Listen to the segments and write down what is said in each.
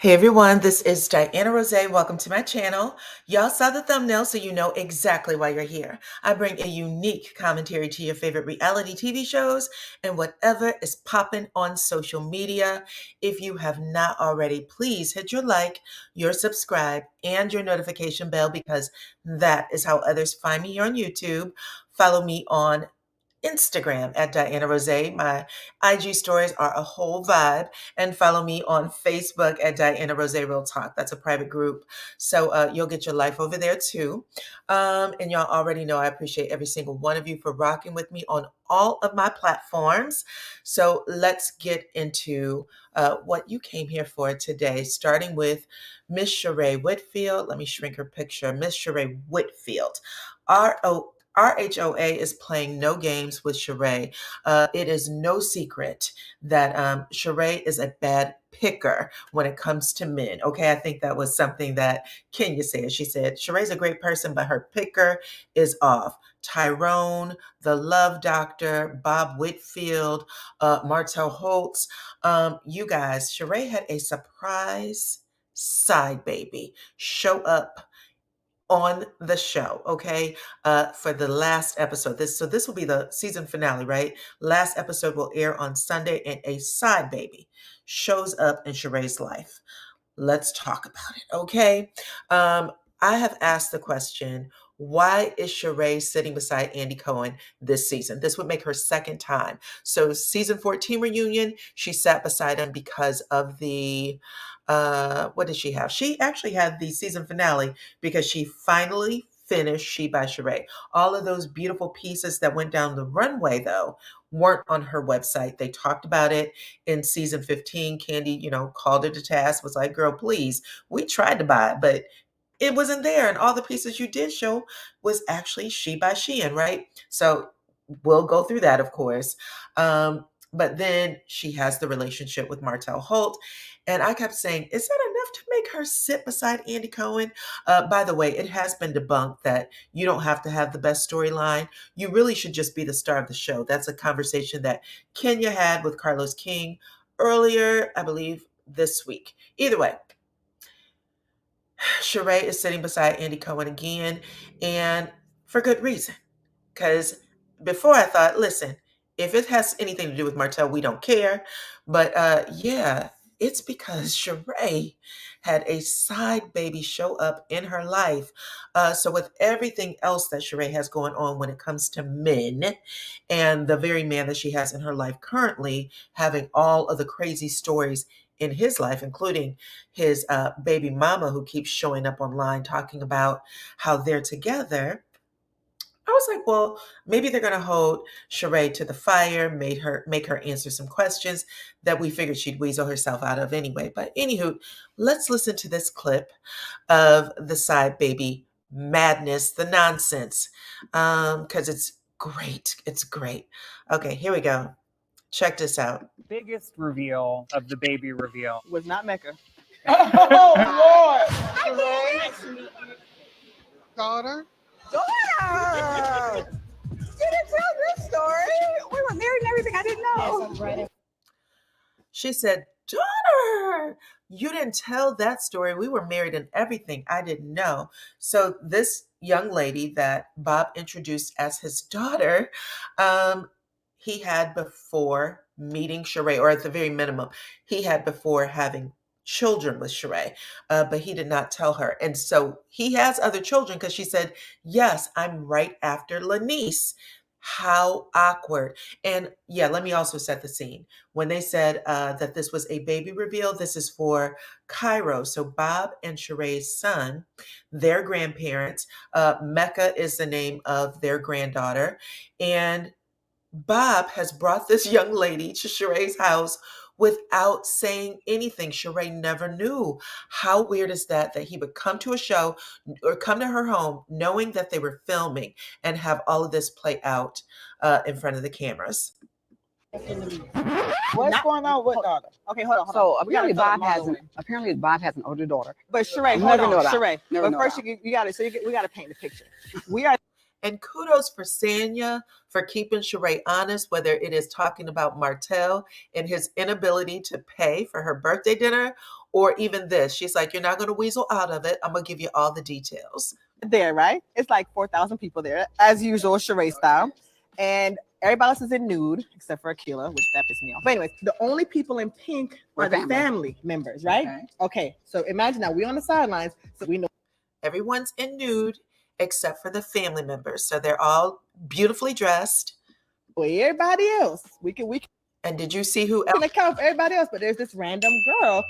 Hey everyone, this is DYANAROZAY. Welcome to my channel. Y'all saw the thumbnail, so you know exactly why you're here. I bring a unique commentary to your favorite reality TV shows and whatever is popping on social media. If you have not already, please hit your like, your subscribe, and your notification bell because that is how others find me here on YouTube. Follow me on Instagram at DYANAROZAY. My IG stories are a whole vibe. And follow me on Facebook at DYANAROZAY Real Talk. That's a private group. So you'll get your life over there too. And y'all already know I appreciate every single one of you for rocking with me on all of my platforms. So let's get into what you came here for today, starting with Miss Sheree Whitfield. Let me shrink her picture. Miss Sheree Whitfield. RHOA is playing no games with Sheree. It is no secret that Sheree is a bad picker when it comes to men. Okay, I think that was something that Kenya said. She said, Sheree's a great person, but her picker is off. Tyrone, the Love Doctor, Bob Whitfield, Martell Holtz. You guys, Sheree had a surprise side baby show up on the show, okay, for the last episode. This will be the season finale, right? Last episode will air on Sunday, and a side baby shows up in Sheree's life. Let's talk about it, okay? I have asked the question, why is Sheree sitting beside Andy Cohen this season? This would make her second time. So season 14 reunion, she sat beside him because of the, what did she have? She actually had the season finale because she finally finished She by Sheree. All of those beautiful pieces that went down the runway, though, weren't on her website. They talked about it in season 15. Candy, called her to task, was like, girl, please, we tried to buy it, but it wasn't there. And all the pieces you did show was actually She by Shein, right? So we'll go through that, of course. But then she has the relationship with Martell Holt. And I kept saying, is that enough to make her sit beside Andy Cohen? By the way, it has been debunked that you don't have to have the best storyline. You really should just be the star of the show. That's a conversation that Kenya had with Carlos King earlier, I believe, this week. Either way, Sheree is sitting beside Andy Cohen again, and for good reason. Because before I thought, listen, if it has anything to do with Martell, we don't care. But yeah, it's because Sheree had a side baby show up in her life. So with everything else that Sheree has going on when it comes to men, and the very man that she has in her life currently having all of the crazy stories in his life, including his baby mama who keeps showing up online talking about how they're together. I was like, well, maybe they're gonna hold Sheree to the fire, make her answer some questions that we figured she'd weasel herself out of anyway. But anywho, let's listen to this clip of the side baby madness, the nonsense, because it's great. It's great. Okay, here we go. Check this out. Biggest reveal of the baby reveal was not Mecca. Oh Lord! Daughter. Daughter! You didn't tell this story. We were married and everything. I didn't know. She said, daughter, you didn't tell that story. We were married and everything. I didn't know. So this young lady that Bob introduced as his daughter, he had before meeting Sheree, or at the very minimum, he had before having children with Sheree, but he did not tell her. And so he has other children because she said, yes, I'm right after Lanice. How awkward. And yeah, let me also set the scene. When they said that this was a baby reveal, this is for Cairo. So Bob and Sheree's son, their grandparents. Mecca is the name of their granddaughter. And Bob has brought this young lady to Sheree's house without saying anything. Sheree never knew. How weird is that he would come to a show or come to her home knowing that they were filming and have all of this play out in front of the cameras? What's going on with daughter? Okay, hold on. So apparently Bob has an older daughter. But Sheree, hold on, Sheree. But first, we got to paint the picture. We are. And kudos for Sanya for keeping Sheree honest, whether it is talking about Martell and his inability to pay for her birthday dinner, Or even this, she's like, you're not going to weasel out of it. I'm going to give you all the details. There, right? It's like 4,000 people there, as usual, Sheree style. And everybody else is in nude, except for Akila, which that pissed me off. But anyways, the only people in pink are the family members, right? Okay, so imagine now, we on the sidelines, so we know. Everyone's in nude except for the family members. So they're all beautifully dressed. Well, everybody else, we can. And did you see who else? Can account for everybody else, but there's this random girl.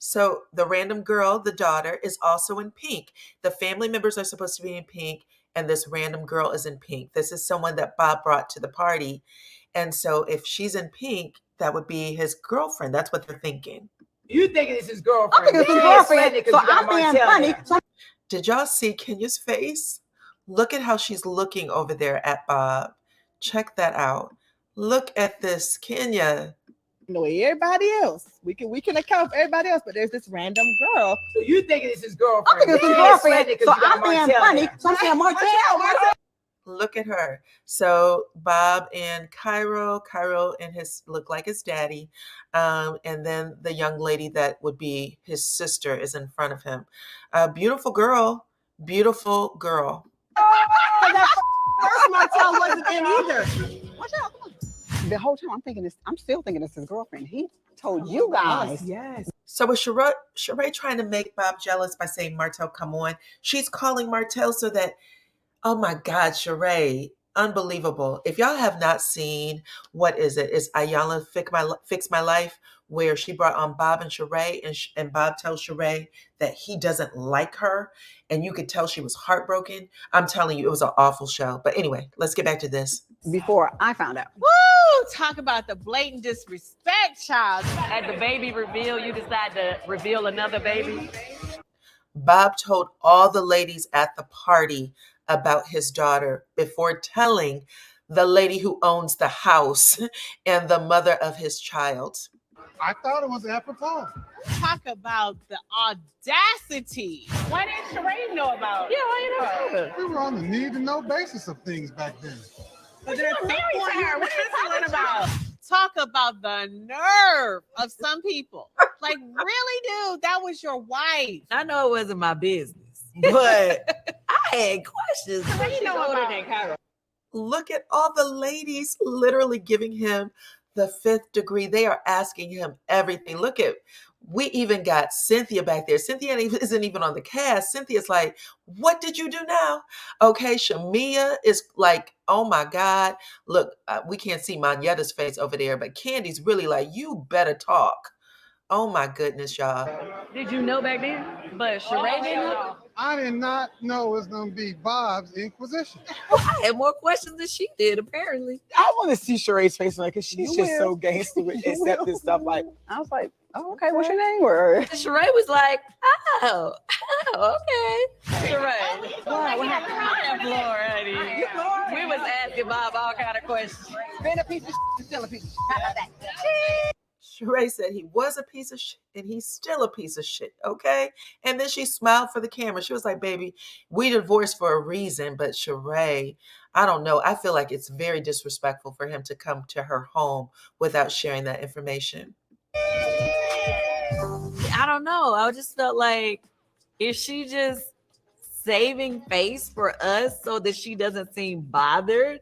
So the random girl, the daughter, is also in pink. The family members are supposed to be in pink, and this random girl is in pink. This is someone that Bob brought to the party. And so if she's in pink, that would be his girlfriend. That's what they're thinking. You think it's his girlfriend? I think it's his girlfriend. So I'm being funny. Did y'all see Kenya's face? Look at how she's looking over there at Bob. Check that out. Look at this, Kenya. No, everybody else. We can account for everybody else, but there's this random girl. So you think it's his girlfriend? I think it's his girlfriend. So I'm being funny. So I'm saying Martell. Look at her. So Bob and Cairo and his look like his daddy. And then the young lady that would be his sister is in front of him. Beautiful girl. Beautiful girl. First Martell wasn't in either. Watch out. Come on. The whole time I'm still thinking it's his girlfriend. He told you guys. Yes. So was Sheree trying to make Bob jealous by saying, Martell, come on? She's calling Martell so that, oh my God, Sheree, unbelievable. If y'all have not seen, what is it? It's Ayala Fix My Life, where she brought on Bob and Sheree, and Bob tells Sheree that he doesn't like her, and you could tell she was heartbroken. I'm telling you, it was an awful show. But anyway, let's get back to this. Before I found out. Woo! Talk about the blatant disrespect, child. At the baby reveal, you decide to reveal another baby. Bob told all the ladies at the party about his daughter before telling the lady who owns the house and the mother of his child. I thought it was apropos. Talk about the audacity. Why didn't Sheree know about it? Yeah, why you know? We were on the need to know basis of things back then. But you were married to her. What are you talking about? Talk about the nerve of some people. Like, really, dude? That was your wife. I know it wasn't my business, but I had questions. What do you know about it? Look at all the ladies literally giving him the 5th degree. They are asking him everything. Look at, we even got Cynthia back there. Cynthia isn't even on the cast. Cynthia's like, what did you do now? Okay, Shamia is like, oh my God. Look, we can't see Manyetta's face over there, but Candy's really like, you better talk. Oh my goodness, y'all. Did you know back then? But Sheree didn't know. I did not know it was going to be Bob's Inquisition. I had more questions than she did, apparently. I want to see Sheree's face, like, because she's just so gangster with accepting stuff. Like, I was like, oh, okay, what's your name? Or Sheree was like, oh, okay. Sheree. What happened? We was asking Bob all kind of questions. been a piece of shit, still a piece of shit. How about that? Sheree said he was a piece of shit and he's still a piece of shit, okay? And then she smiled for the camera. She was like, baby, we divorced for a reason, but Sheree, I don't know. I feel like it's very disrespectful for him to come to her home without sharing that information. I don't know. I just felt like, is she just saving face for us so that she doesn't seem bothered?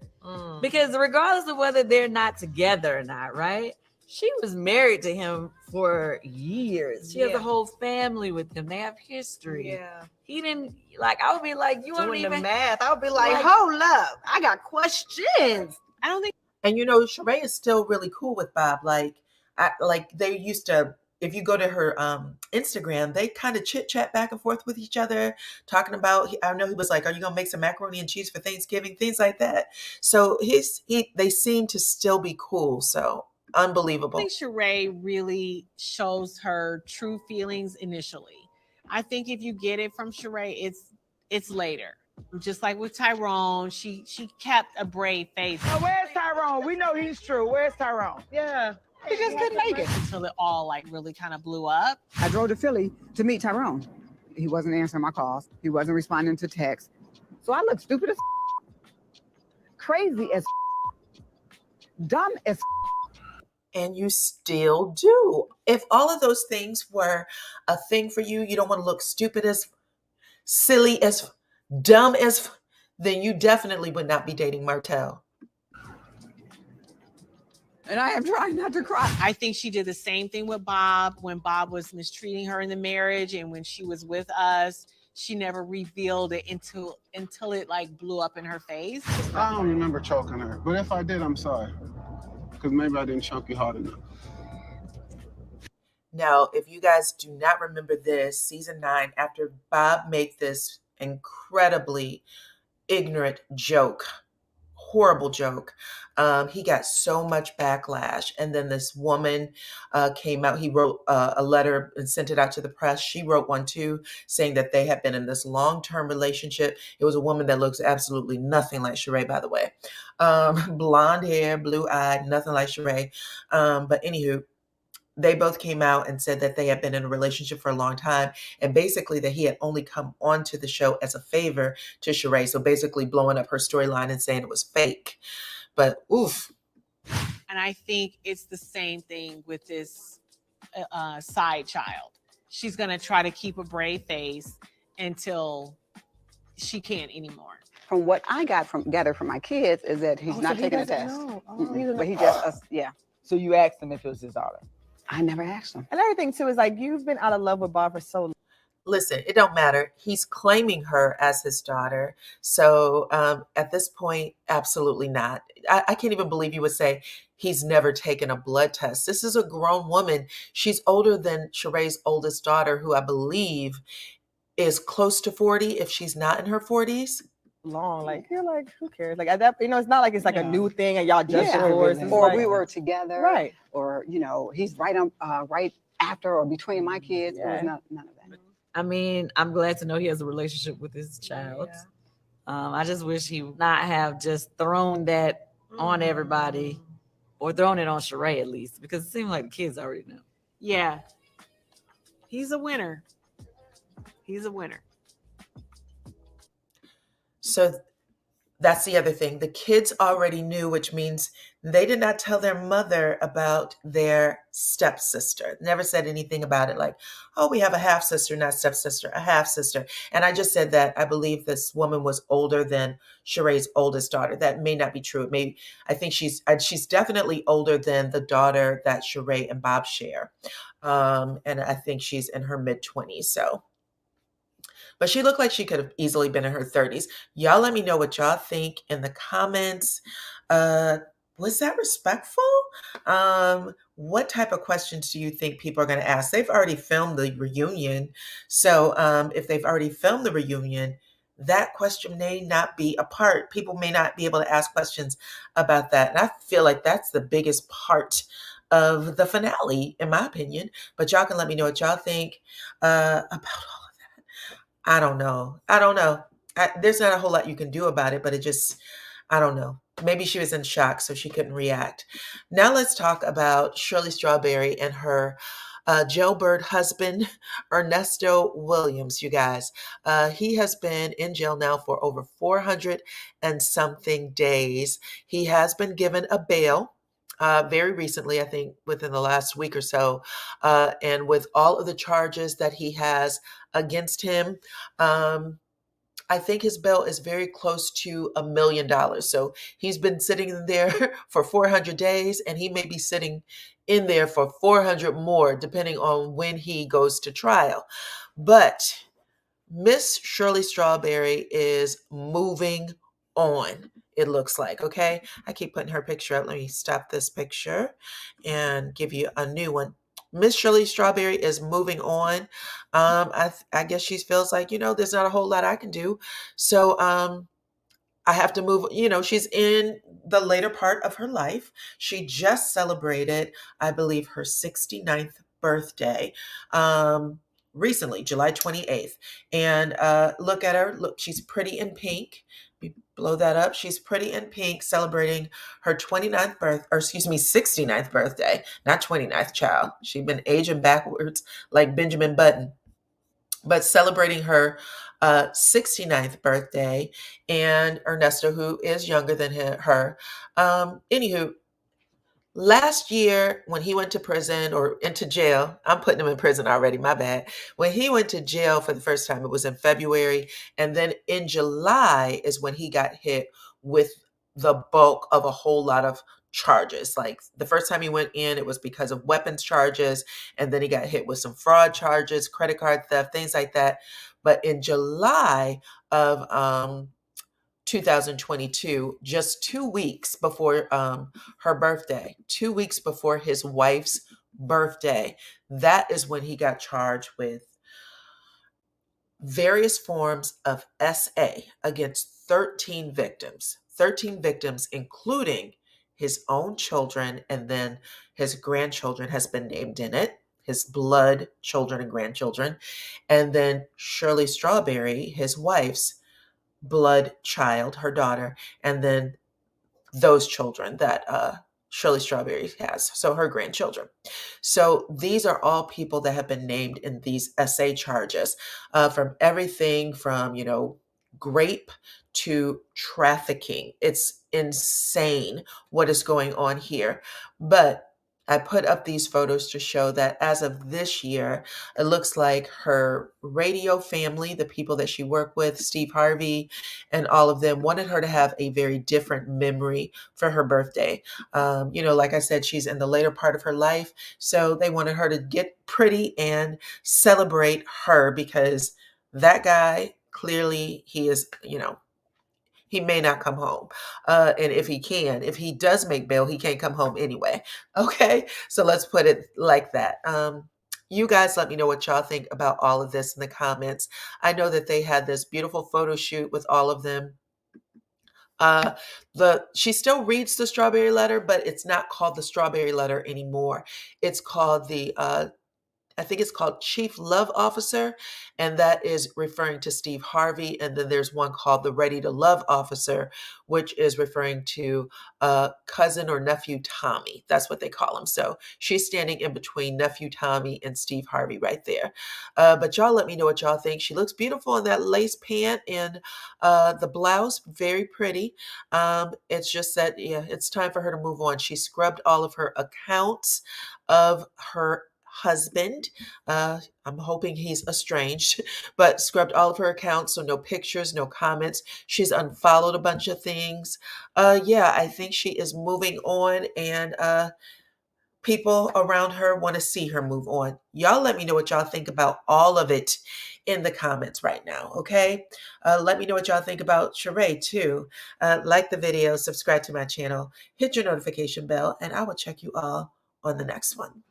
Because regardless of whether they're not together or not, right? She was married to him for years. She has a whole family with him. They have history. Yeah. He didn't, like, I would be like, you don't Doing even the math. I would be like, hold up. I got questions. I don't think. And you know, Sheree is still really cool with Bob. Like they used to, if you go to her Instagram, they kind of chit chat back and forth with each other, talking about, I know he was like, are you going to make some macaroni and cheese for Thanksgiving? Things like that. So they seem to still be cool. So unbelievable. I think Sheree really shows her true feelings initially. I think if you get it from Sheree, it's later. Just like with Tyrone, she kept a brave face. Oh, where's Tyrone? We know he's true. Where's Tyrone? Yeah. He just couldn't make it. Until it all like really kind of blew up. I drove to Philly to meet Tyrone. He wasn't answering my calls. He wasn't responding to texts. So I looked stupid as crazy as dumb as and you still do. If all of those things were a thing for you, you don't want to look stupid as silly as dumb as, then you definitely would not be dating Martell. And I am trying not to cry. I think she did the same thing with Bob when Bob was mistreating her in the marriage, and when she was with us, she never revealed it until it like blew up in her face. I don't remember choking her, but if I did, I'm sorry. Because maybe I didn't choke you hard enough. Now, if you guys do not remember this, season 9, after Bob made this incredibly ignorant joke, horrible joke, he got so much backlash. And then this woman came out. He wrote a letter and sent it out to the press. She wrote one too, saying that they had been in this long-term relationship. It was a woman that looks absolutely nothing like Sheree, by the way. Blonde hair, blue-eyed, nothing like Sheree. But anywho, they both came out and said that they had been in a relationship for a long time, and basically that he had only come onto the show as a favor to Sheree. So basically blowing up her storyline and saying it was fake. But oof. And I think it's the same thing with this side child. She's going to try to keep a brave face until she can't anymore. From what I gathered from my kids is that he's not taking a test. But he just, yeah. So you asked him if it was his daughter. I never asked him. And everything too is like, you've been out of love with Bob for so long. Listen, it don't matter. He's claiming her as his daughter. So at this point, absolutely not. I can't even believe you would say he's never taken a blood test. This is a grown woman. She's older than Sheree's oldest daughter, who I believe is close to 40, if she's not in her 40s. Long, like you're like, who cares? Like at that, it's not like it's like a new thing and y'all just divorced. Or like, we were together, right? Or he's right after or between my kids. Yeah. None of that. I mean, I'm glad to know he has a relationship with his child. Yeah. I just wish he would not have just thrown that on everybody, or thrown it on Sheree at least, because it seemed like the kids already know. Yeah. He's a winner. He's a winner. So that's the other thing. The kids already knew, which means they did not tell their mother about their stepsister. Never said anything about it like, oh, we have a half sister, not stepsister, a half sister. And I just said that I believe this woman was older than Sheree's oldest daughter. That may not be true. I think she's definitely older than the daughter that Sheree and Bob share. And I think she's in her mid-20s. So. But she looked like she could have easily been in her 30s. Y'all let me know what y'all think in the comments. Was that respectful? What type of questions do you think people are going to ask? They've already filmed the reunion. So if they've already filmed the reunion, that question may not be a part. People may not be able to ask questions about that. And I feel like that's the biggest part of the finale, in my opinion. But y'all can let me know what y'all think about all. I don't know. There's not a whole lot you can do about it, but I don't know. Maybe she was in shock, so she couldn't react. Now let's talk about Shirley Strawberry and her jailbird husband, Ernesto Williams, you guys. He has been in jail now for over 400 and something days. He has been given a bail. Very recently, I think within the last week or so, and with all of the charges that he has against him, I think his bail is very close to $1 million. So he's been sitting in there for 400 days, and he may be sitting in there for 400 more, depending on when he goes to trial. But Miss Shirley Strawberry is moving on, it looks like. Okay, I keep putting her picture up. Let me stop this picture and give you a new one. Miss Shirley Strawberry is moving on. I guess she feels like, there's not a whole lot I can do. So I have to move. She's in the later part of her life. She just celebrated, I believe, her 69th birthday. Recently, July 28th. And look at her. Look, she's pretty in pink. We blow that up. She's pretty in pink, celebrating her 69th birthday. Not 29th, child. She's been aging backwards like Benjamin Button. But celebrating her 69th birthday. And Ernesto, who is younger than her. Anywho, last year when he went to prison or into jail, I'm putting him in prison already, my bad. When he went to jail for the first time, it was in February. And then in July is when he got hit with the bulk of a whole lot of charges. Like the first time he went in, it was because of weapons charges. And then he got hit with some fraud charges, credit card theft, things like that. But in July of 2022, just 2 weeks before her birthday, 2 weeks before his wife's birthday, that is when he got charged with various forms of SA against 13 victims, including his own children, and then his grandchildren has been named in it, his blood children and grandchildren, and then Shirley Strawberry, his wife's blood child, her daughter, and then those children that Shirley Strawberry has, so her grandchildren. So these are all people that have been named in these SA charges, from everything from, grape to trafficking. It's insane what is going on here. But I put up these photos to show that as of this year, it looks like her radio family, the people that she worked with, Steve Harvey, and all of them wanted her to have a very different memory for her birthday. Like I said, she's in the later part of her life. So they wanted her to get pretty and celebrate her because that guy, clearly he is, he may not come home. And if he does make bail, he can't come home anyway. Okay. So let's put it like that. You guys let me know what y'all think about all of this in the comments. I know that they had this beautiful photo shoot with all of them. She still reads the Strawberry Letter, but it's not called the Strawberry Letter anymore. It's called I think it's called Chief Love Officer, and that is referring to Steve Harvey. And then there's one called the Ready to Love Officer, which is referring to cousin or nephew Tommy. That's what they call him. So she's standing in between nephew Tommy and Steve Harvey right there. But y'all let me know what y'all think. She looks beautiful in that lace pant and the blouse, very pretty. It's just that, it's time for her to move on. She scrubbed all of her accounts of her husband. I'm hoping he's estranged, but scrubbed all of her accounts. So no pictures, no comments. She's unfollowed a bunch of things. I think she is moving on, and people around her want to see her move on. Y'all let me know what y'all think about all of it in the comments right now. Okay. Let me know what y'all think about Sheree too. Like the video, subscribe to my channel, hit your notification bell, and I will check you all on the next one.